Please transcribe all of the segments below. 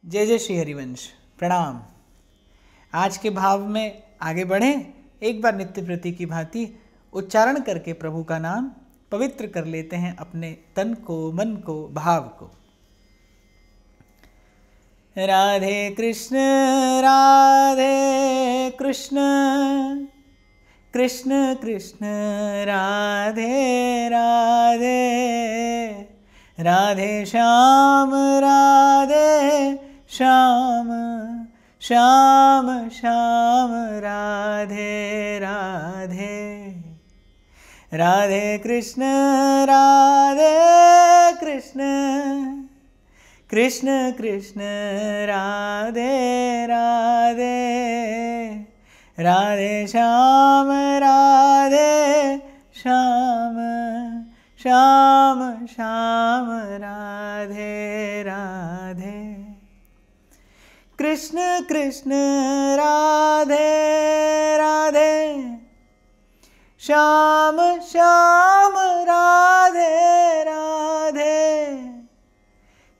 जय जय श्री हरिवंश। प्रणाम। आज के भाव में आगे बढ़ें। एक बार नित्य प्रति की भांति उच्चारण करके प्रभु का नाम पवित्र कर लेते हैं अपने तन को, मन को, भाव को। राधे कृष्ण कृष्ण कृष्ण राधे राधे, राधे श्याम श्याम श्याम श्याम राधे राधे, राधे कृष्ण कृष्ण कृष्ण राधे राधे, राधे श्याम श्याम श्याम श्याम राधे राधे, कृष्ण कृष्ण राधे राधे, श्याम श्याम राधे राधे,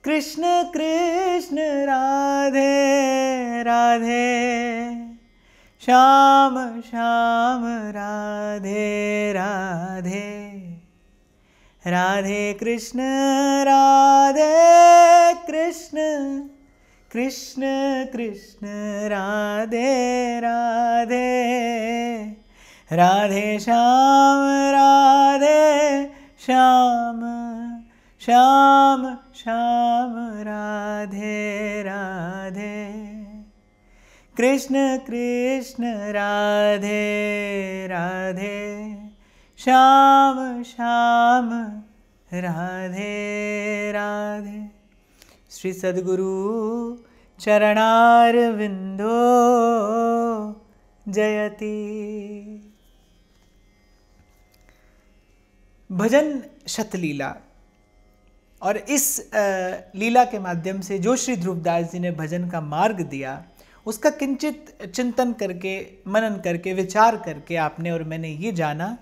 कृष्ण कृष्ण राधे राधे, श्याम श्याम राधे राधे, राधे कृष्ण कृष्ण कृष्ण राधे राधे, राधे श्याम श्याम श्याम श्याम राधे राधे, कृष्ण कृष्ण राधे राधे, श्याम श्याम राधे राधे। श्री सद्गुरु चरणारविंदो जयति। भजन शतलीला, और इस लीला के माध्यम से जो श्री ध्रुवदास जी ने भजन का मार्ग दिया, उसका किंचित चिंतन करके, मनन करके, विचार करके आपने और मैंने ये जाना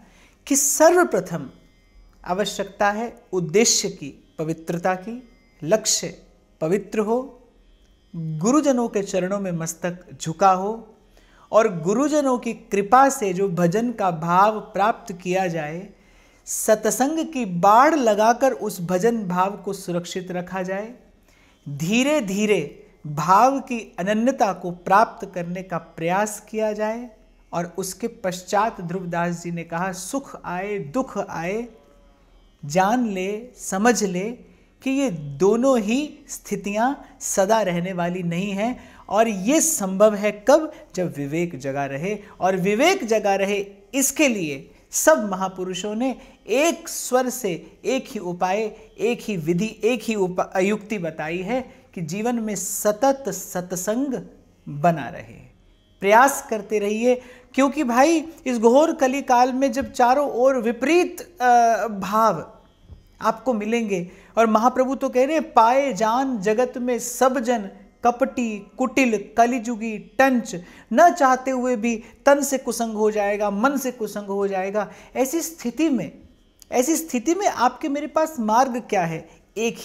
कि सर्वप्रथम आवश्यकता है उद्देश्य की पवित्रता की, लक्ष्य पवित्र हो, गुरुजनों के चरणों में मस्तक झुका हो, और गुरुजनों की कृपा से जो भजन का भाव प्राप्त किया जाए, सत्संग की बाड़ लगाकर उस भजन भाव को सुरक्षित रखा जाए, धीरे धीरे भाव की अनन्यता को प्राप्त करने का प्रयास किया जाए, और उसके पश्चात ध्रुवदास जी ने कहा, सुख आए दुख आए जान ले समझ ले कि ये दोनों ही स्थितियां सदा रहने वाली नहीं हैं, और ये संभव है कब? जब विवेक जगा रहे। और विवेक जगा रहे, इसके लिए सब महापुरुषों ने एक स्वर से एक ही उपाय, एक ही विधि, एक ही युक्ति बताई है कि जीवन में सतत सत्संग बना रहे, प्रयास करते रहिए। क्योंकि भाई इस घोर कली काल में जब चारों ओर विपरीत भाव आपको मिलेंगे, और महाप्रभु तो कह रहे हैं, पाए जान जगत में सब जन कपटी कुटिल कलिजुगी टंच, न चाहते हुए भी तन से कुसंग हो जाएगा, मन से कुसंग हो जाएगा। ऐसी स्थिति में आपके मेरे पास मार्ग क्या है? एक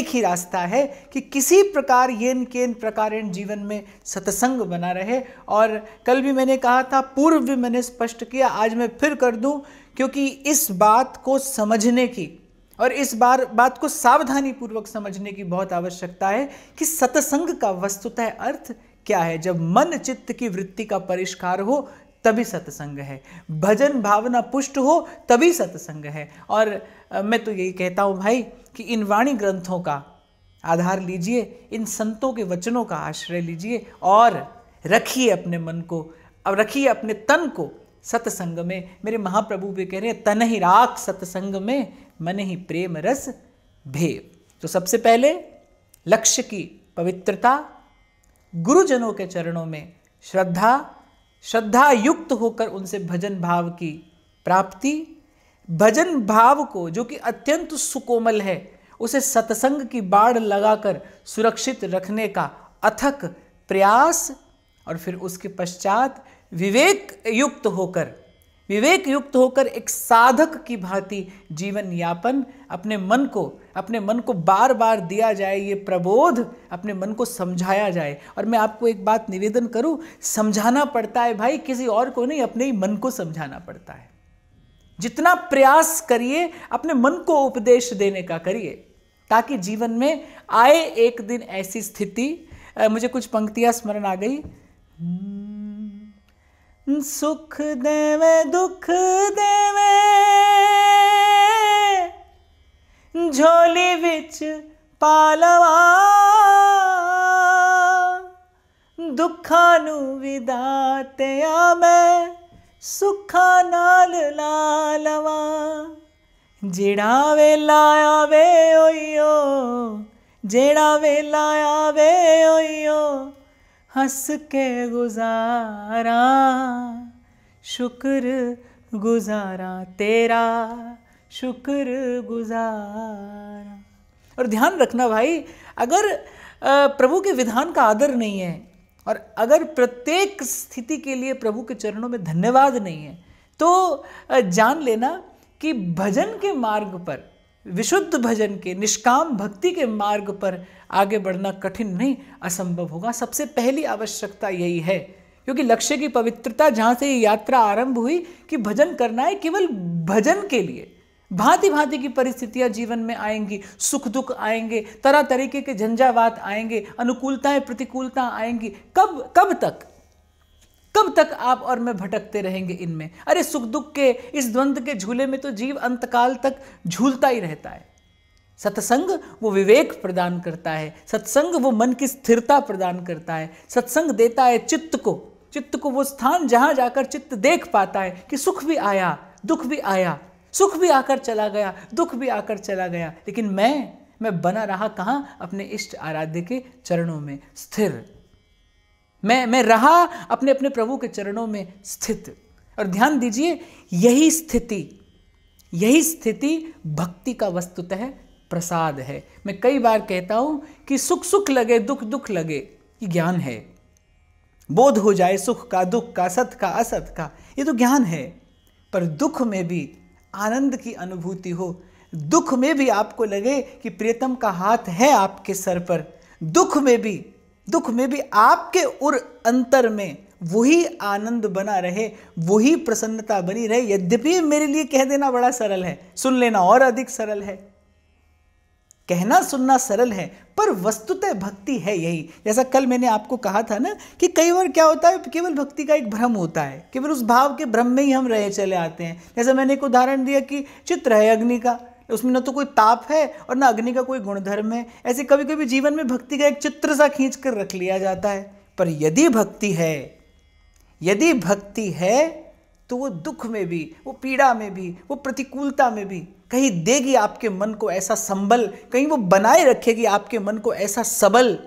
ही रास्ता है कि किसी प्रकार येन केन प्रकारेण जीवन में सत्संग बना रहे। और कल भी मैंने कहा था, पूर्व भी मैंने स्पष्ट किया, आज मैं फिर कर दूं, क्योंकि इस बात को समझने की और इस बात को सावधानी पूर्वक समझने की बहुत आवश्यकता है कि सत्संग का वस्तुतः अर्थ क्या है। जब मन चित्त की वृत्ति का परिष्कार हो तभी सत्संग है, भजन भावना पुष्ट हो तभी सत्संग है। और मैं तो यही कहता हूँ भाई कि इन वाणी ग्रंथों का आधार लीजिए, इन संतों के वचनों का आश्रय लीजिए, और रखिए अपने मन को, अब रखिए अपने तन को सत्संग में। मेरे महाप्रभु भी कह रहे हैं, तन ही राख सत्संग में, मन ही प्रेम रस भेव। तो सबसे पहले लक्ष्य की पवित्रता, गुरुजनों के चरणों में श्रद्धा युक्त होकर उनसे भजन भाव की प्राप्ति, भजन भाव को जो कि अत्यंत सुकोमल है, उसे सत्संग की बाड़ लगाकर सुरक्षित रखने का अथक प्रयास, और फिर उसके पश्चात विवेक युक्त होकर विवेक युक्त होकर एक साधक की भांति जीवन यापन, अपने मन को बार बार दिया जाए ये प्रबोध, अपने मन को समझाया जाए। और मैं आपको एक बात निवेदन करूं, समझाना पड़ता है भाई, किसी और को नहीं, अपने ही मन को समझाना पड़ता है। जितना प्रयास करिए अपने मन को उपदेश देने का करिए, ताकि जीवन में आए एक दिन ऐसी स्थिति। मुझे कुछ पंक्तियां स्मरण आ गई। सुख देवे दुख देवे झोली विच पालवा, दुखा नू विदाते मैं सुखा नाल लालवा। जेड़ा वेला आवे ओयो, जेड़ा वेला आवे ओयो, हंस के गुजारा, शुक्र गुजारा तेरा, शुक्र गुजारा। और ध्यान रखना भाई, अगर प्रभु के विधान का आदर नहीं है और अगर प्रत्येक स्थिति के लिए प्रभु के चरणों में धन्यवाद नहीं है, तो जान लेना कि भजन के मार्ग पर, विशुद्ध भजन के, निष्काम भक्ति के मार्ग पर आगे बढ़ना कठिन नहीं, असंभव होगा। सबसे पहली आवश्यकता यही है, क्योंकि लक्ष्य की पवित्रता, जहाँ से ये यात्रा आरंभ हुई कि भजन करना है, केवल भजन के लिए। भांति भांति की परिस्थितियां जीवन में आएंगी, सुख दुख आएंगे, तरह तरीके के झंझावात आएंगे, अनुकूलताएं प्रतिकूलता आएंगी। कब तक आप और मैं भटकते रहेंगे इनमें? अरे सुख दुख के इस द्वंद्व के झूले में तो जीव अंतकाल तक झूलता ही रहता है। सत्संग वो विवेक प्रदान करता है, सत्संग वो मन की स्थिरता प्रदान करता है, सत्संग देता है चित्त को वो स्थान जहां जाकर चित्त देख पाता है कि सुख भी आया, दुख भी आया, सुख भी आकर चला गया, दुख भी आकर चला गया, लेकिन मैं बना रहा कहां? अपने इष्ट आराध्य के चरणों में स्थिर। मैं रहा अपने अपने प्रभु के चरणों में स्थित। और ध्यान दीजिए, यही स्थिति भक्ति का वस्तुतः प्रसाद है। मैं कई बार कहता हूं कि सुख सुख लगे, दुख दुख लगे, ये ज्ञान है। बोध हो जाए सुख का, दुख का, सत का, असत का, ये तो ज्ञान है। पर दुख में भी आनंद की अनुभूति हो, दुख में भी आपको लगे कि प्रियतम का हाथ है आपके सर पर, दुख में भी आपके उर अंतर में वही आनंद बना रहे, वही प्रसन्नता बनी रहे। यद्यपि मेरे लिए कह देना बड़ा सरल है, सुन लेना और अधिक सरल है। कहना सुनना सरल है, पर वस्तुतः भक्ति है यही। जैसा कल मैंने आपको कहा था ना कि कई बार क्या होता है, केवल भक्ति का एक भ्रम होता है, केवल उस भाव के भ्रम में ही हम रहे चले आते हैं। जैसा मैंने एक उदाहरण दिया कि चित्र है अग्नि का, उसमें न तो कोई ताप है और न अग्नि का कोई गुणधर्म है। ऐसे कभी कभी जीवन में भक्ति का एक चित्र सा खींच कर रख लिया जाता है। पर यदि भक्ति है तो वो दुख में भी, वो पीड़ा में भी, वो प्रतिकूलता में भी कहीं देगी आपके मन को ऐसा संबल, कहीं वो बनाए रखेगी आपके मन को ऐसा सबल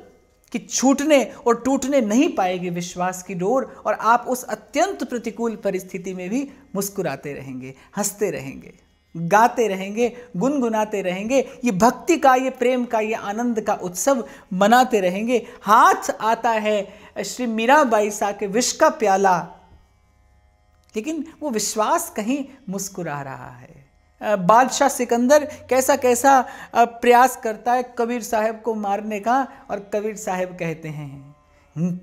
कि छूटने और टूटने नहीं पाएगी विश्वास की डोर। और आप उस अत्यंत प्रतिकूल परिस्थिति में भी मुस्कुराते रहेंगे, हंसते रहेंगे, गाते रहेंगे, गुनगुनाते रहेंगे, ये भक्ति का, ये प्रेम का, ये आनंद का उत्सव मनाते रहेंगे। हाथ आता है श्री मीराबाई सा के विष का प्याला, लेकिन वो विश्वास कहीं मुस्कुरा रहा है। बादशाह सिकंदर कैसा कैसा प्रयास करता है कबीर साहब को मारने का, और कबीर साहब कहते हैं,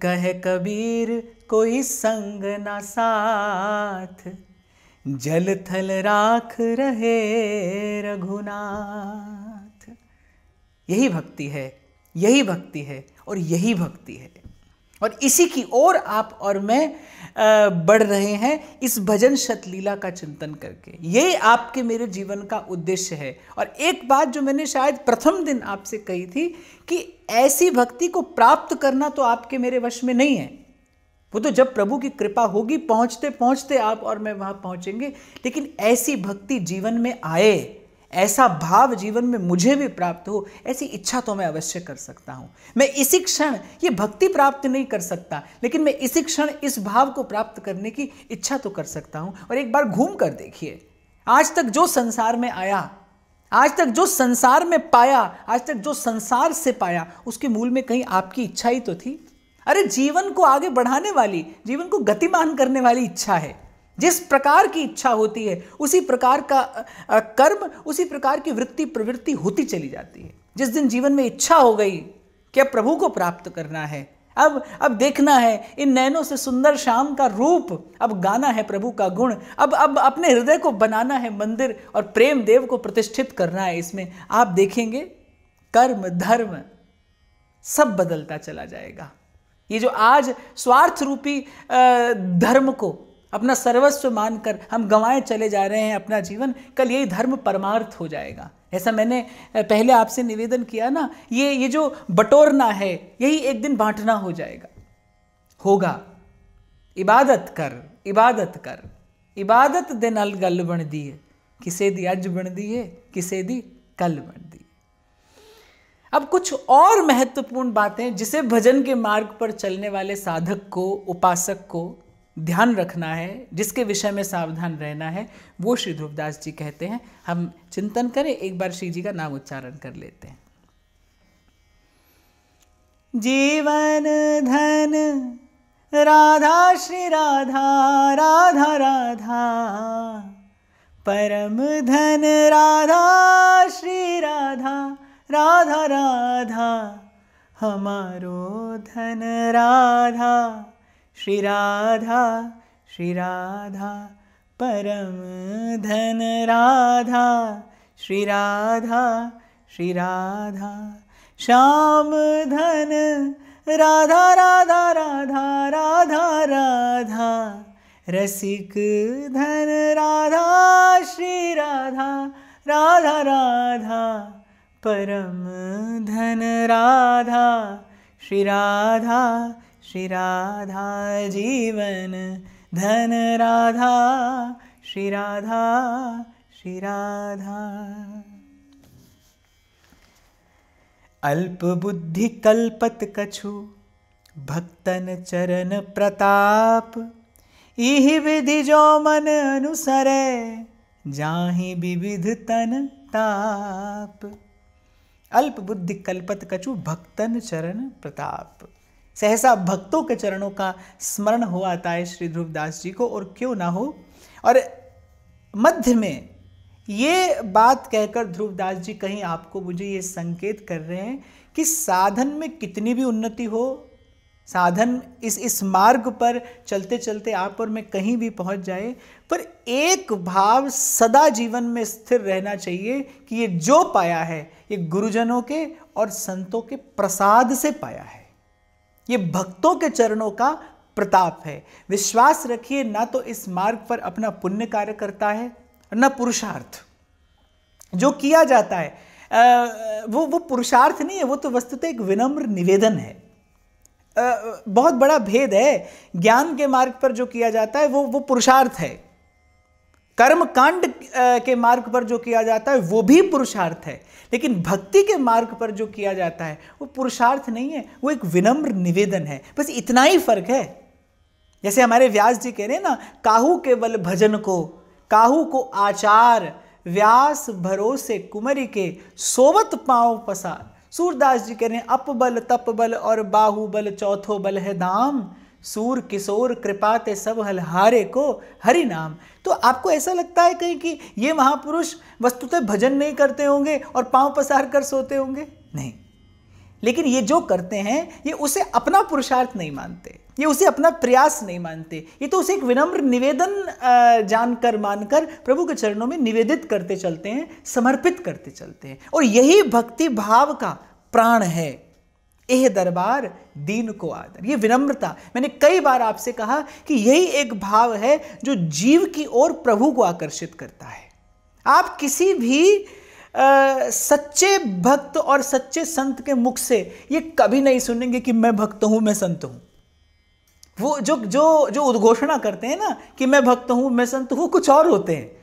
कहे कबीर कोई संग ना साथ, जल थल राख रहे रघुनाथ। यही भक्ति है, यही भक्ति है और यही भक्ति है। और इसी की ओर आप और मैं बढ़ रहे हैं इस भजन शतलीला का चिंतन करके। ये आपके मेरे जीवन का उद्देश्य है। और एक बात जो मैंने शायद प्रथम दिन आपसे कही थी कि ऐसी भक्ति को प्राप्त करना तो आपके मेरे वश में नहीं है, वो तो जब प्रभु की कृपा होगी, पहुंचते पहुंचते आप और मैं वहां पहुंचेंगे। लेकिन ऐसी भक्ति जीवन में आए, ऐसा भाव जीवन में मुझे भी प्राप्त हो, ऐसी इच्छा तो मैं अवश्य कर सकता हूं। मैं इसी क्षण ये भक्ति प्राप्त नहीं कर सकता, लेकिन मैं इसी क्षण इस भाव को प्राप्त करने की इच्छा तो कर सकता हूं। और एक बार घूम कर देखिए, आज तक जो संसार में आया, आज तक जो संसार में पाया, आज तक जो संसार से पाया, उसके मूल में कहीं आपकी इच्छा ही तो थी। अरे जीवन को आगे बढ़ाने वाली, जीवन को गतिमान करने वाली इच्छा है। जिस प्रकार की इच्छा होती है उसी प्रकार का कर्म, उसी प्रकार की वृत्ति प्रवृत्ति होती चली जाती है। जिस दिन जीवन में इच्छा हो गई कि अब प्रभु को प्राप्त करना है, अब देखना है इन नैनों से सुंदर श्याम का रूप, अब गाना है प्रभु का गुण, अब अपने हृदय को बनाना है मंदिर और प्रेम देव को प्रतिष्ठित करना है इसमें, आप देखेंगे कर्म धर्म सब बदलता चला जाएगा। ये जो आज स्वार्थ रूपी धर्म को अपना सर्वस्व मानकर हम गंवाए चले जा रहे हैं अपना जीवन, कल यही धर्म परमार्थ हो जाएगा। ऐसा मैंने पहले आपसे निवेदन किया ना, ये जो बटोरना है यही एक दिन बांटना हो जाएगा, होगा। इबादत कर, इबादत कर, इबादत दे नाल गल बनदी है, किसे दी अज बनदी है, किसे दी कल बनदी। अब कुछ और महत्वपूर्ण बातें जिसे भजन के मार्ग पर चलने वाले साधक को, उपासक को ध्यान रखना है, जिसके विषय में सावधान रहना है, वो श्री ध्रुवदास जी कहते हैं। हम चिंतन करें, एक बार श्री जी का नाम उच्चारण कर लेते हैं। जीवन धन राधा श्री राधा, राधा राधा परम धन राधा श्री राधा, राधा राधा हमारो धन राधा श्री राधा, श्री राधा परम धन राधा श्री राधा, श्री राधा श्याम धन राधा राधा राधा, राधा राधा रसिक धन राधा श्री राधा, राधा राधा परम धन राधा श्री राधा, श्री राधा जीवन धन राधा श्री राधा, श्री राधा। अल्प बुद्धि कल्पत कछु भक्तन चरण प्रताप, इहि विधि जो मन अनुसरे, जाहि विविध तन ताप। अल्प बुद्धि कल्पत कछु भक्तन चरण प्रताप। सहसा भक्तों के चरणों का स्मरण हो आता है श्री ध्रुवदास जी को, और क्यों ना हो। और मध्य में ये बात कहकर ध्रुवदास जी कहीं आपको मुझे ये संकेत कर रहे हैं कि साधन में कितनी भी उन्नति हो, साधन इस मार्ग पर चलते चलते आप और मैं कहीं भी पहुंच जाए, पर एक भाव सदा जीवन में स्थिर रहना चाहिए कि ये जो पाया है ये गुरुजनों के और संतों के प्रसाद से पाया है, ये भक्तों के चरणों का प्रताप है। विश्वास रखिए, ना तो इस मार्ग पर अपना पुण्य कार्य करता है न पुरुषार्थ। जो किया जाता है वो पुरुषार्थ नहीं है, वो तो वस्तुतः एक विनम्र निवेदन है। बहुत बड़ा भेद है। ज्ञान के मार्ग पर जो किया जाता है वो पुरुषार्थ है, कर्म कांड के मार्ग पर जो किया जाता है वो भी पुरुषार्थ है, लेकिन भक्ति के मार्ग पर जो किया जाता है वो पुरुषार्थ नहीं है, वो एक विनम्र निवेदन है। बस इतना ही फर्क है। जैसे हमारे व्यास जी कह रहे हैं ना, काहू के बल भजन को, काहू को आचार, व्यास भरोसे कुमरी के, सोवत पाँव पसार। सूरदास जी कह रहे हैं, अप बल तप बल और बाहुबल चौथो बल है दाम, सूर किशोर कृपा ते सब हलहारे को हरि नाम। तो आपको ऐसा लगता है कहीं कि ये महापुरुष वस्तुतः भजन नहीं करते होंगे और पांव पसार कर सोते होंगे? नहीं, लेकिन ये जो करते हैं ये उसे अपना पुरुषार्थ नहीं मानते, ये उसे अपना प्रयास नहीं मानते, ये तो उसे एक विनम्र निवेदन जानकर मानकर प्रभु के चरणों में निवेदित करते चलते हैं, समर्पित करते चलते हैं। और यही भक्ति भाव का प्राण है। एह दरबार दीन को आदर, ये विनम्रता। मैंने कई बार आपसे कहा कि यही एक भाव है जो जीव की ओर प्रभु को आकर्षित करता है। आप किसी भी सच्चे भक्त और सच्चे संत के मुख से ये कभी नहीं सुनेंगे कि मैं भक्त हूं, मैं संत हूं। वो जो उद्घोषणा करते हैं ना कि मैं भक्त हूं, मैं संत हूं, कुछ और होते हैं।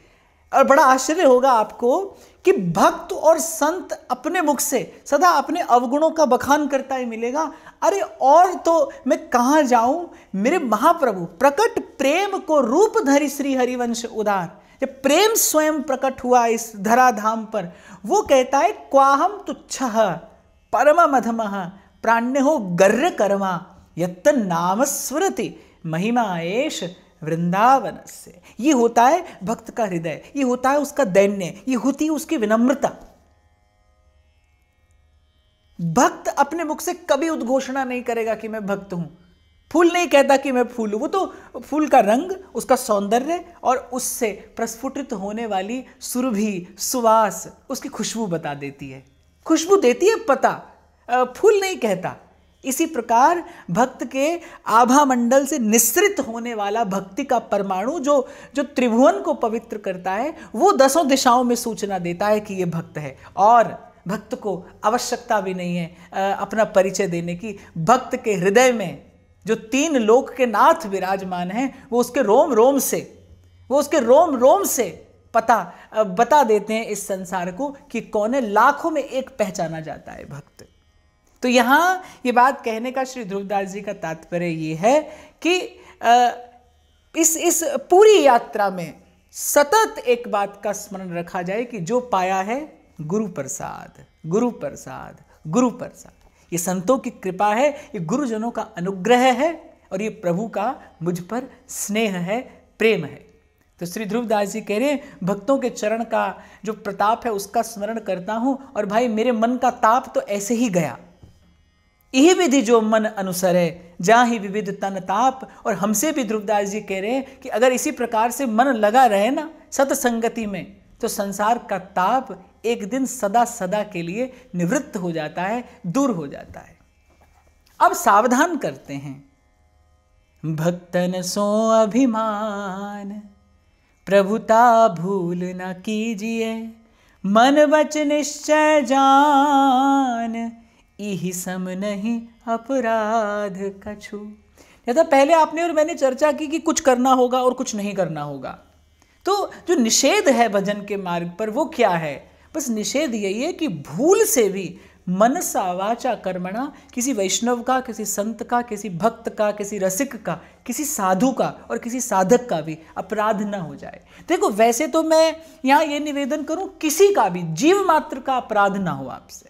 और बड़ा आश्चर्य होगा आपको कि भक्त और संत अपने मुख से सदा अपने अवगुणों का बखान करता ही मिलेगा। अरे और तो मैं कहाँ जाऊं, मेरे महाप्रभु प्रकट प्रेम को रूप धरि श्री हरिवंश उदार। जब प्रेम स्वयं प्रकट हुआ इस धराधाम पर, वो कहता है, क्वाहम तुच्छः परम मधमः प्राण्य हो गर्र कर्मा यत्त नाम स्मृति महिमा एष वृंदावनस्य। ये होता है भक्त का हृदय, ये होता है उसका दैन्य, ये होती है उसकी विनम्रता। भक्त अपने मुख से कभी उद्घोषणा नहीं करेगा कि मैं भक्त हूं। फूल नहीं कहता कि मैं फूल हूं, वो तो फूल का रंग, उसका सौंदर्य और उससे प्रस्फुटित होने वाली सुरभि, सुवास, उसकी खुशबू बता देती है, खुशबू देती है पता, फूल नहीं कहता। इसी प्रकार भक्त के आभा मंडल से निस्सृत होने वाला भक्ति का परमाणु जो त्रिभुवन को पवित्र करता है, वो 10 दिशाओं में सूचना देता है कि ये भक्त है। और भक्त को आवश्यकता भी नहीं है अपना परिचय देने की। भक्त के हृदय में जो 3 लोक के नाथ विराजमान हैं, वो उसके रोम रोम से बता देते हैं इस संसार को कि कौन है। लाखों में एक पहचाना जाता है भक्त। तो यहाँ ये बात कहने का श्री ध्रुवदास जी का तात्पर्य ये है कि इस पूरी यात्रा में सतत एक बात का स्मरण रखा जाए कि जो पाया है गुरु प्रसाद, गुरु प्रसाद, गुरु प्रसाद। ये संतों की कृपा है, ये गुरुजनों का अनुग्रह है और ये प्रभु का मुझ पर स्नेह है, प्रेम है। तो श्री ध्रुवदास जी कह रहे हैं भक्तों के चरण का जो प्रताप है उसका स्मरण करता हूं और भाई मेरे मन का ताप तो ऐसे ही गया। यही विधि जो मन अनुसरे जहाँ ही विविध तन ताप। और हमसे भी ध्रुवदास जी कह रहे हैं कि अगर इसी प्रकार से मन लगा रहे ना सत्संगति में, तो संसार का ताप एक दिन सदा सदा के लिए निवृत्त हो जाता है, दूर हो जाता है। अब सावधान करते हैं, भक्तन सो अभिमान प्रभुता भूल न कीजिए, मन वच निश्चय जान इही सम नहीं अपराध कछु। या तो पहले आपने और मैंने चर्चा की कि कुछ करना होगा और कुछ नहीं करना होगा। तो जो निषेध है भजन के मार्ग पर वो क्या है? बस निषेध यही है कि भूल से भी मनसा वाचा कर्मणा किसी वैष्णव का, किसी संत का, किसी भक्त का, किसी रसिक का, किसी साधु का और किसी साधक का भी अपराध न हो जाए। देखो वैसे तो मैं यहाँ ये निवेदन करूँ किसी का भी जीव मात्र का अपराध ना हो आपसे,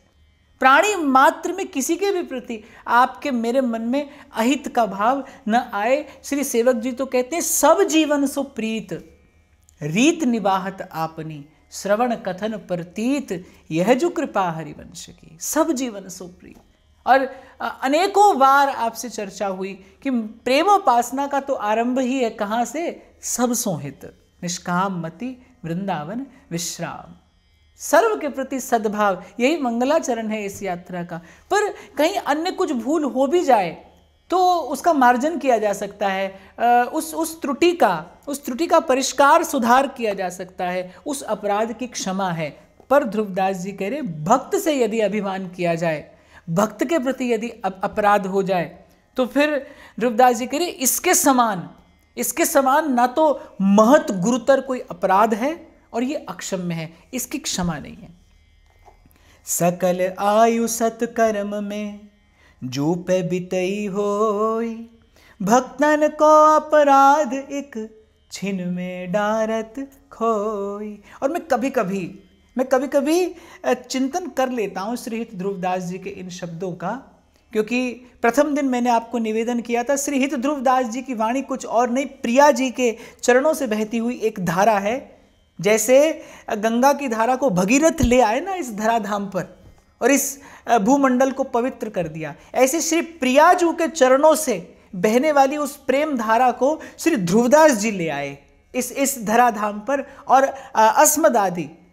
प्राणी मात्र में किसी के भी प्रति आपके मेरे मन में अहित का भाव न आए। श्री सेवक जी तो कहते हैं सब जीवन सो प्रीत रीत निवाहत आपनी श्रवण कथन प्रतीत यह जो कृपा हरिवंश की। सब जीवन सो प्रीत। और अनेकों बार आपसे चर्चा हुई कि प्रेमोपासना का तो आरंभ ही है कहाँ से? सब सोहित निष्काम मति वृंदावन विश्राम। सर्व के प्रति सद्भाव, यही मंगलाचरण है इस यात्रा का। पर कहीं अन्य कुछ भूल हो भी जाए तो उसका मार्जन किया जा सकता है, उस त्रुटि का परिष्कार सुधार किया जा सकता है, उस अपराध की क्षमा है। पर ध्रुवदास जी कह रहे भक्त से यदि अभिमान किया जाए, भक्त के प्रति यदि अपराध हो जाए, तो फिर ध्रुवदास जी कह रहे इसके समान ना तो महत गुरुतर कोई अपराध है और ये अक्षम्य है, इसकी क्षमा नहीं है। सकल आयु सत्कर्म में जो पे बितई होई, भक्तन को अपराध एक छिन में डारत खोई। और मैं कभी कभी चिंतन कर लेता हूँ श्रीहित ध्रुवदास जी के इन शब्दों का, क्योंकि प्रथम दिन मैंने आपको निवेदन किया था श्रीहित ध्रुवदास जी की वाणी कुछ और नहीं, प्रिया जी के चरणों से बहती हुई एक धारा है। जैसे गंगा की धारा को भगीरथ ले आए ना इस धराधाम पर और इस भूमंडल को पवित्र कर दिया, ऐसे श्री प्रियाजू के चरणों से बहने वाली उस प्रेम धारा को श्री ध्रुवदास जी ले आए इस धराधाम पर और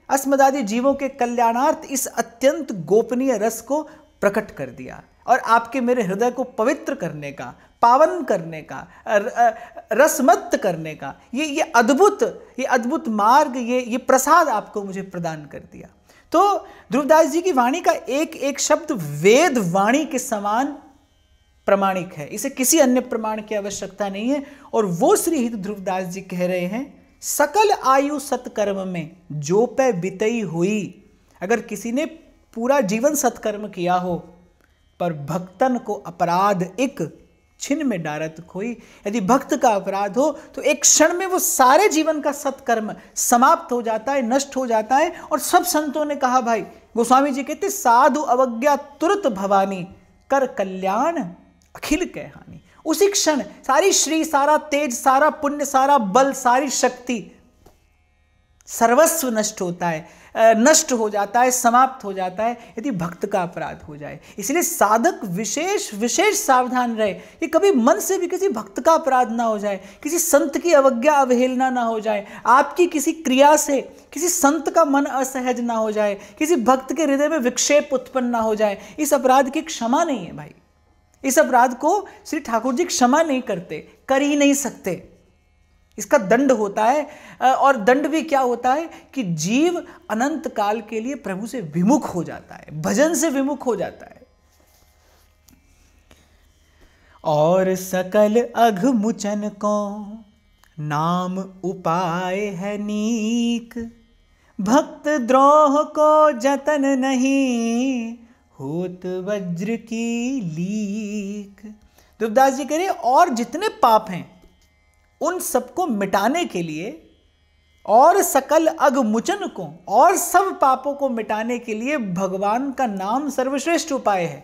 अस्मदादि जीवों के कल्याणार्थ इस अत्यंत गोपनीय रस को प्रकट कर दिया और आपके मेरे हृदय को पवित्र करने का, पावन करने का, रसमत्त करने का ये अद्भुत मार्ग, ये प्रसाद आपको मुझे प्रदान कर दिया। तो ध्रुवदास जी की वाणी का एक एक शब्द वेद वाणी के समान प्रमाणिक है, इसे किसी अन्य प्रमाण की आवश्यकता नहीं है। और वो श्रीहित ध्रुवदास जी कह रहे हैं सकल आयु सत्कर्म में जो पे बितई हुई। अगर किसी ने पूरा जीवन सत्कर्म किया हो पर भक्तन को अपराध एक छिन में डारत खोई, यदि भक्त का अपराध हो तो एक क्षण में वो सारे जीवन का सत्कर्म समाप्त हो जाता है, नष्ट हो जाता है। और सब संतों ने कहा, भाई गोस्वामी जी कहते साधु अवज्ञा तुरत भवानी कर कल्याण अखिल कह हानि। उसी क्षण सारी श्री, सारा तेज, सारा पुण्य, सारा बल, सारी शक्ति, सर्वस्व नष्ट होता है, नष्ट हो जाता है, समाप्त हो जाता है यदि भक्त का अपराध हो जाए। इसलिए साधक विशेष सावधान रहे कि कभी मन से भी किसी भक्त का अपराध ना हो जाए, किसी संत की अवज्ञा अवहेलना ना हो जाए, आपकी किसी क्रिया से किसी संत का मन असहज ना हो जाए, किसी भक्त के हृदय में विक्षेप उत्पन्न ना हो जाए। इस अपराध की क्षमा नहीं है भाई, इस अपराध को श्री ठाकुर जी क्षमा नहीं करते, कर ही नहीं सकते। इसका दंड होता है और दंड भी क्या होता है कि जीव अनंत काल के लिए प्रभु से विमुख हो जाता है, भजन से विमुख हो जाता है। और सकल अघमुचन को नाम उपाय है नीक, भक्त द्रोह को जतन नहीं होत वज्र की लीक। ध्रुवदास जी कह रहे और जितने पाप हैं उन सबको मिटाने के लिए और सकल अघमुचन को और सब पापों को मिटाने के लिए भगवान का नाम सर्वश्रेष्ठ उपाय है।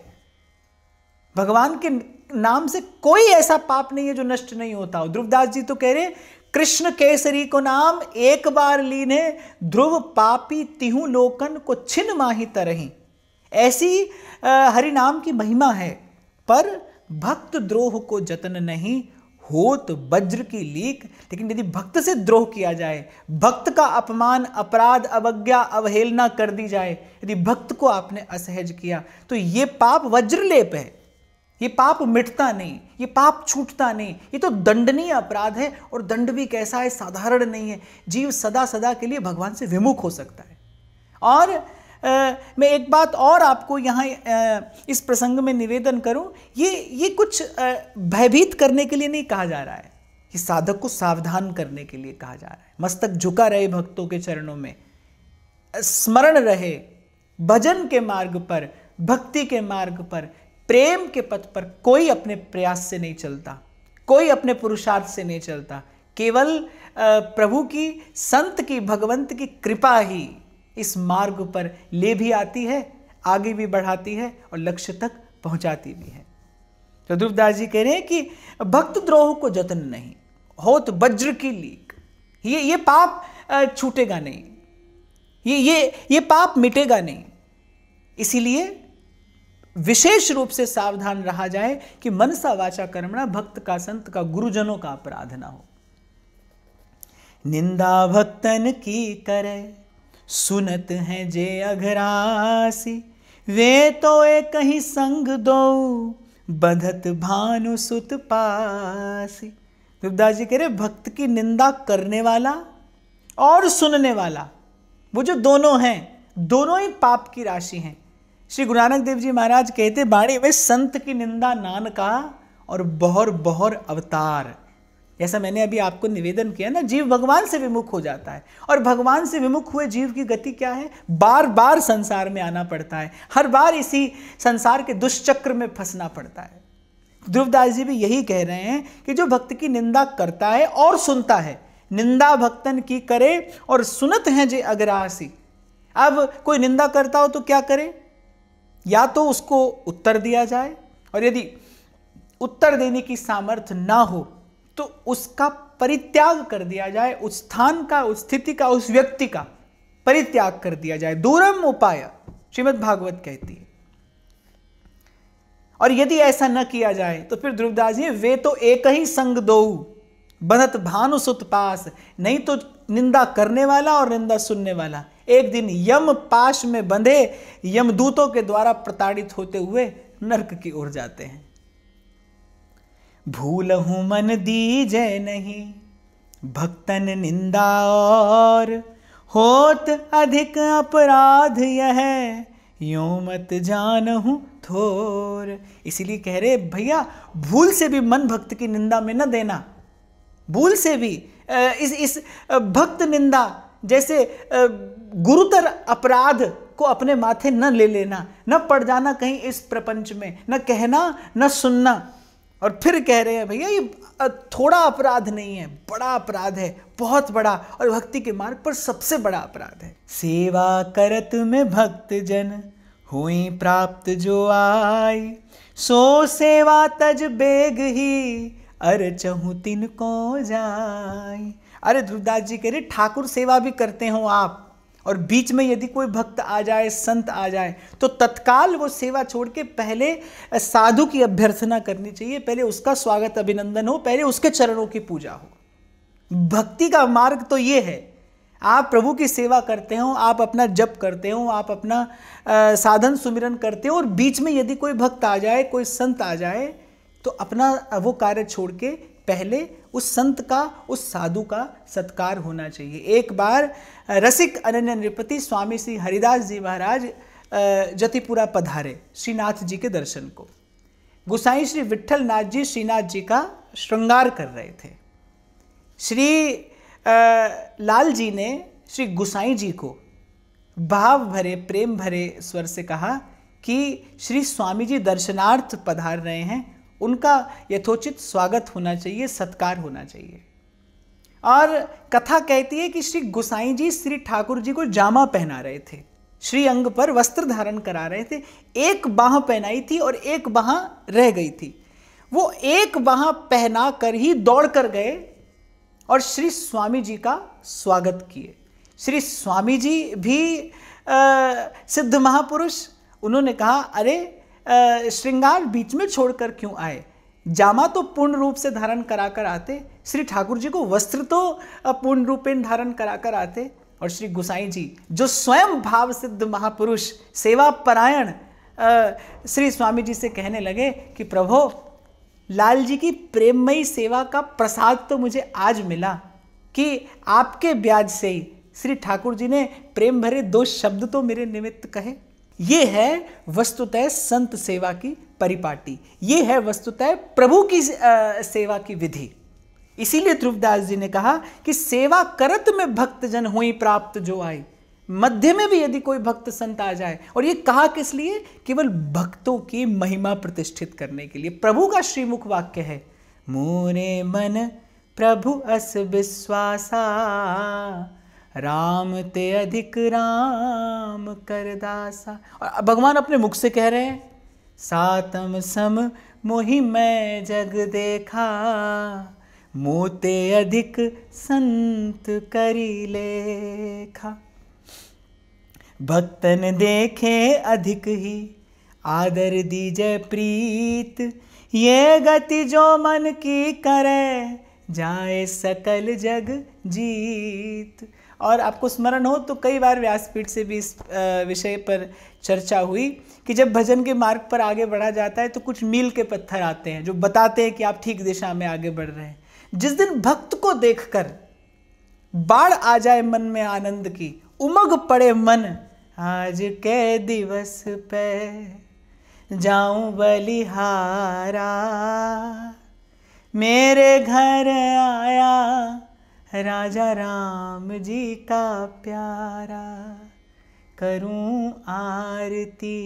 भगवान के नाम से कोई ऐसा पाप नहीं है जो नष्ट नहीं होता हो। ध्रुवदास जी तो कह रहे कृष्ण केसरी को नाम एक बार लीने, ध्रुव पापी तिहु लोकन को छिन माही तरही। ऐसी हरि नाम की महिमा है, पर भक्त द्रोह को जतन नहीं होत वज्र की लीक। लेकिन यदि भक्त से द्रोह किया जाए, भक्त का अपमान, अपराध, अवज्ञा, अवहेलना कर दी जाए, यदि भक्त को आपने असहज किया तो ये पाप वज्रलेप है, ये पाप मिटता नहीं, ये पाप छूटता नहीं, ये तो दंडनीय अपराध है। और दंड भी कैसा है, साधारण नहीं है। जीव सदा सदा के लिए भगवान से विमुख हो सकता है। और मैं एक बात और आपको यहाँ इस प्रसंग में निवेदन करूँ, ये कुछ भयभीत करने के लिए नहीं कहा जा रहा है, ये साधक को सावधान करने के लिए कहा जा रहा है। मस्तक झुका रहे भक्तों के चरणों में, स्मरण रहे, भजन के मार्ग पर, भक्ति के मार्ग पर, प्रेम के पथ पर कोई अपने प्रयास से नहीं चलता, कोई अपने पुरुषार्थ से नहीं चलता। केवल प्रभु की, संत की, भगवंत की कृपा ही इस मार्ग पर ले भी आती है, आगे भी बढ़ाती है और लक्ष्य तक पहुंचाती भी है। तो ध्रुवदास जी कह रहे हैं कि भक्त द्रोह को जतन नहीं होत वज्र की लीक। ये पाप छूटेगा नहीं, ये पाप मिटेगा नहीं। इसीलिए विशेष रूप से सावधान रहा जाए कि मनसा वाचा कर्मणा भक्त का, संत का, गुरुजनों का अपराध ना हो। निंदा भक्तन की करे सुनत हैं जे अघरासी, वे तो एक ही संग दो बंधत भानु सुत पासी। ध्रुवदास जी कह रहे भक्त की निंदा करने वाला और सुनने वाला, वो जो दोनों हैं, दोनों ही पाप की राशि हैं। श्री गुरु नानक देव जी महाराज कहते बाणी में, संत की निंदा नान का और बहर बहर अवतार। जैसा मैंने अभी आपको निवेदन किया ना, जीव भगवान से विमुख हो जाता है। और भगवान से विमुख हुए जीव की गति क्या है, बार बार संसार में आना पड़ता है, हर बार इसी संसार के दुष्चक्र में फंसना पड़ता है। ध्रुवदास जी भी यही कह रहे हैं कि जो भक्त की निंदा करता है और सुनता है, निंदा भक्तन की करे और सुनत हैं जे अग्रासी। अब कोई निंदा करता हो तो क्या करे, या तो उसको उत्तर दिया जाए, और यदि उत्तर देने की सामर्थ्य ना हो तो उसका परित्याग कर दिया जाए, उस स्थान का, उस स्थिति का, उस व्यक्ति का परित्याग कर दिया जाए। दूरम उपाय श्रीमद् भागवत कहती है। और यदि ऐसा न किया जाए तो फिर ध्रुवदास जी, वे तो एक ही संग दो बंधत भानु सुत पास। नहीं तो निंदा करने वाला और निंदा सुनने वाला एक दिन यम पाश में बंधे यमदूतों के द्वारा प्रताड़ित होते हुए नरक की ओर जाते हैं। भूलहूँ मन दीजै नहीं भक्तन निंदा और, होत अधिक अपराध यह यों मत जानहूँ थोर। इसीलिए कह रहे भैया, भूल से भी मन भक्त की निंदा में न देना, भूल से भी इस भक्त निंदा जैसे गुरुतर अपराध को अपने माथे न ले लेना, न पड़ जाना कहीं इस प्रपंच में, न कहना न सुनना। और फिर कह रहे हैं भैया ये थोड़ा अपराध नहीं है, बड़ा अपराध है, बहुत बड़ा, और भक्ति के मार्ग पर सबसे बड़ा अपराध है। सेवा करत में भक्त जन हुई प्राप्त जो आई, सो सेवा तज बेग ही, अर चहु तिनको जाय। अरे ध्रुवदास जी कह रहे ठाकुर सेवा भी करते हो आप, और बीच में यदि कोई भक्त आ जाए, संत आ जाए, तो तत्काल वो सेवा छोड़ के पहले साधु की अभ्यर्थना करनी चाहिए, पहले उसका स्वागत अभिनंदन हो, पहले उसके चरणों की पूजा हो। भक्ति का मार्ग तो ये है, आप प्रभु की सेवा करते हो, आप अपना जप करते हो, आप अपना साधन सुमिरन करते हो, और बीच में यदि कोई भक्त आ जाए, कोई संत आ जाए, तो अपना वो कार्य छोड़ के पहले उस संत का, उस साधु का सत्कार होना चाहिए। एक बार रसिक अनन्य नृपति स्वामी श्री हरिदास जी महाराज जतिपुरा पधारे श्रीनाथ जी के दर्शन को। गोसाई श्री विट्ठल नाथ जी श्रीनाथ जी का श्रृंगार कर रहे थे। श्री लाल जी ने श्री गोसाई जी को भाव भरे, प्रेम भरे स्वर से कहा कि श्री स्वामी जी दर्शनार्थ पधार रहे हैं, उनका यथोचित स्वागत होना चाहिए, सत्कार होना चाहिए। और कथा कहती है कि श्री गोसाई जी श्री ठाकुर जी को जामा पहना रहे थे, श्री अंग पर वस्त्र धारण करा रहे थे। एक बाह पहनाई थी और एक बाह रह गई थी। वो एक बाह पहना कर ही दौड़ कर गए और श्री स्वामी जी का स्वागत किए। श्री स्वामी जी भी सिद्ध महापुरुष, उन्होंने कहा अरे श्रृंगार बीच में छोड़कर क्यों आए, जामा तो पूर्ण रूप से धारण कराकर आते, श्री ठाकुर जी को वस्त्र तो पूर्ण रूपेण धारण कराकर आते। और श्री गोसाई जी जो स्वयं भाव सिद्ध महापुरुष, सेवा परायण, श्री स्वामी जी से कहने लगे कि प्रभो, लाल जी की प्रेममयी सेवा का प्रसाद तो मुझे आज मिला कि आपके ब्याज से ही श्री ठाकुर जी ने प्रेम भरे 2 शब्द तो मेरे निमित्त कहे। ये है वस्तुतः संत सेवा की परिपाटी, ये है वस्तुतः प्रभु की सेवा की विधि। इसीलिए ध्रुवदास जी ने कहा कि सेवा करत में भक्त जन हुई प्राप्त जो आई। मध्य में भी यदि कोई भक्त संत आ जाए, और ये कहा किस लिए, केवल भक्तों की महिमा प्रतिष्ठित करने के लिए। प्रभु का श्रीमुख वाक्य है, मोरे मन प्रभु अस विश्वासा, राम ते अधिक राम करदासा। और भगवान अपने मुख से कह रहे हैं, सातम सम मोहि मैं जग देखा, मोते अधिक संत करी लेखा। भक्तन देखे अधिक ही, आदर दीजय प्रीत, ये गति जो मन की करे, जाए सकल जग जीत। और आपको स्मरण हो तो कई बार व्यासपीठ से भी इस विषय पर चर्चा हुई कि जब भजन के मार्ग पर आगे बढ़ा जाता है तो कुछ मील के पत्थर आते हैं जो बताते हैं कि आप ठीक दिशा में आगे बढ़ रहे हैं। जिस दिन भक्त को देखकर बाढ़ आ जाए मन में आनंद की, उमग पड़े मन, आज के दिवस पे जाऊं बलिहारा, मेरे घर आया राजा राम जी का प्यारा, करूं आरती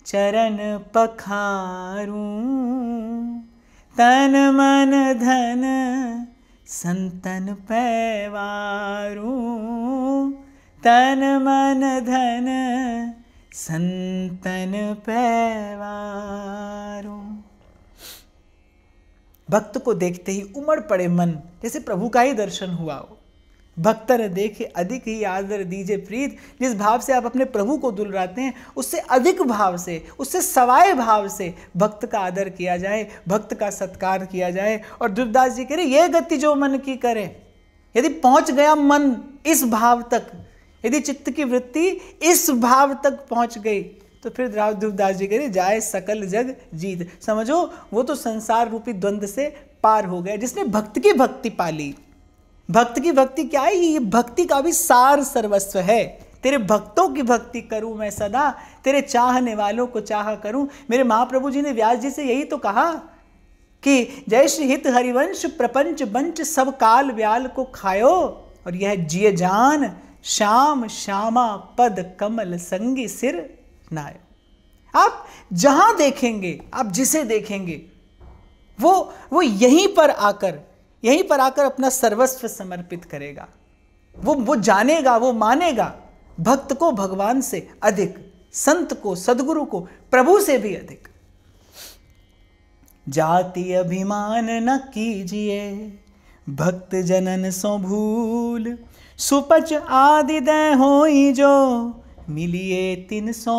चरण पखारूं, तन मन धन संतन पैवारूं, तन मन धन संतन पैवारूं। भक्त को देखते ही उमड़ पड़े मन, जैसे प्रभु का ही दर्शन हुआ हो। भक्त न देखे अधिक ही आदर दीजे प्रीत। जिस भाव से आप अपने प्रभु को दुलराते हैं, उससे अधिक भाव से, उससे सवाए भाव से भक्त का आदर किया जाए, भक्त का सत्कार किया जाए। और ध्रुवदास जी कह रहे, ये गति जो मन की करे। यदि पहुंच गया मन इस भाव तक, यदि चित्त की वृत्ति इस भाव तक पहुंच गई, तो फिर ध्रुवदास जी कह रहे, जाए सकल जग जीत। समझो, वो तो संसार रूपी द्वंद्व से पार हो गया जिसने भक्त की भक्ति पाली। भक्त की भक्ति क्या है? ये भक्ति का भी सार सर्वस्व है। तेरे भक्तों की भक्ति करूं मैं सदा, तेरे चाहने वालों को चाहा करूं। मेरे महाप्रभु जी ने व्यास जी से यही तो कहा कि जय श्री हित हरिवंश प्रपंच बंच सब काल व्याल को खायो, और यह जिय जान श्याम श्यामा पद कमल संगी सिर नायो। आप जहां देखेंगे, आप जिसे देखेंगे, वो यहीं पर आकर अपना सर्वस्व समर्पित करेगा। वो जानेगा, वो मानेगा भक्त को भगवान से अधिक, संत को, सदगुरु को प्रभु से भी अधिक। जाति अभिमान न कीजिए, भक्त जनन सो भूल, सुपच आदि दे होई जो, मिलिए तिन सो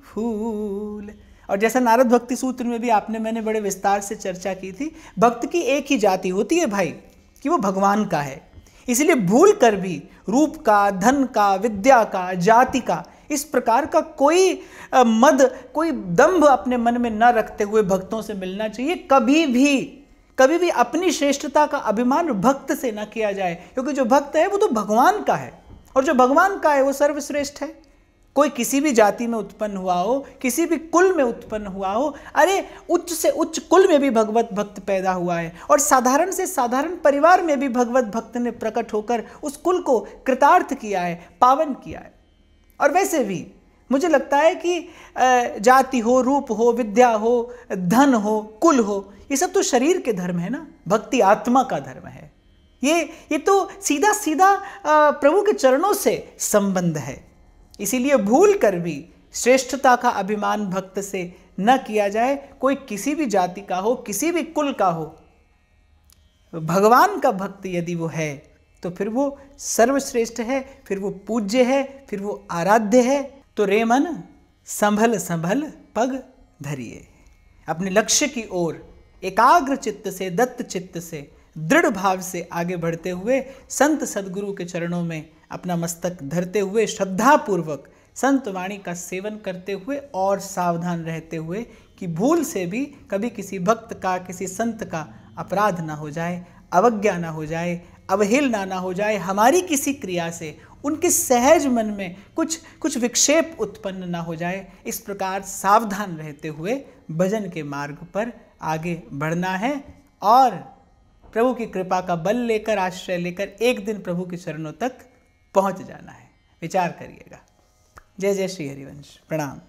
फूल। और जैसा नारद भक्ति सूत्र में भी मैंने बड़े विस्तार से चर्चा की थी, भक्त की एक ही जाति होती है भाई, कि वो भगवान का है। इसलिए भूल कर भी रूप का, धन का, विद्या का, जाति का, इस प्रकार का कोई मद, कोई दंभ अपने मन में न रखते हुए भक्तों से मिलना चाहिए। कभी भी अपनी श्रेष्ठता का अभिमान भक्त से न किया जाए, क्योंकि जो भक्त है वो तो भगवान का है, और जो भगवान का है वो सर्वश्रेष्ठ है। कोई किसी भी जाति में उत्पन्न हुआ हो, किसी भी कुल में उत्पन्न हुआ हो, अरे उच्च से उच्च कुल में भी भगवत भक्त पैदा हुआ है, और साधारण से साधारण परिवार में भी भगवत भक्त ने प्रकट होकर उस कुल को कृतार्थ किया है, पावन किया है। और वैसे भी मुझे लगता है कि जाति हो, रूप हो, विद्या हो, धन हो, कुल हो, ये सब तो शरीर के धर्म है ना, भक्ति आत्मा का धर्म है। ये तो सीधा सीधा प्रभु के चरणों से संबंध है। इसीलिए भूल कर भी श्रेष्ठता का अभिमान भक्त से न किया जाए। कोई किसी भी जाति का हो, किसी भी कुल का हो, भगवान का भक्त यदि वो है तो फिर वो सर्वश्रेष्ठ है, फिर वो पूज्य है, फिर वो आराध्य है। तो रे मन संभल संभल पग धरिए, अपने लक्ष्य की ओर एकाग्र चित्त से, दत्त चित्त से, दृढ़ भाव से आगे बढ़ते हुए संत सद्गुरु के चरणों में अपना मस्तक धरते हुए, श्रद्धापूर्वक संत वाणी का सेवन करते हुए, और सावधान रहते हुए कि भूल से भी कभी किसी भक्त का, किसी संत का अपराध ना हो जाए, अवज्ञा ना हो जाए, अवहेलना ना हो जाए, हमारी किसी क्रिया से उनके सहज मन में कुछ विक्षेप उत्पन्न ना हो जाए। इस प्रकार सावधान रहते हुए भजन के मार्ग पर आगे बढ़ना है, और प्रभु की कृपा का बल लेकर, आश्रय लेकर एक दिन प्रभु के चरणों तक पहुंच जाना है। विचार करिएगा। जय जय श्री हरिवंश। प्रणाम।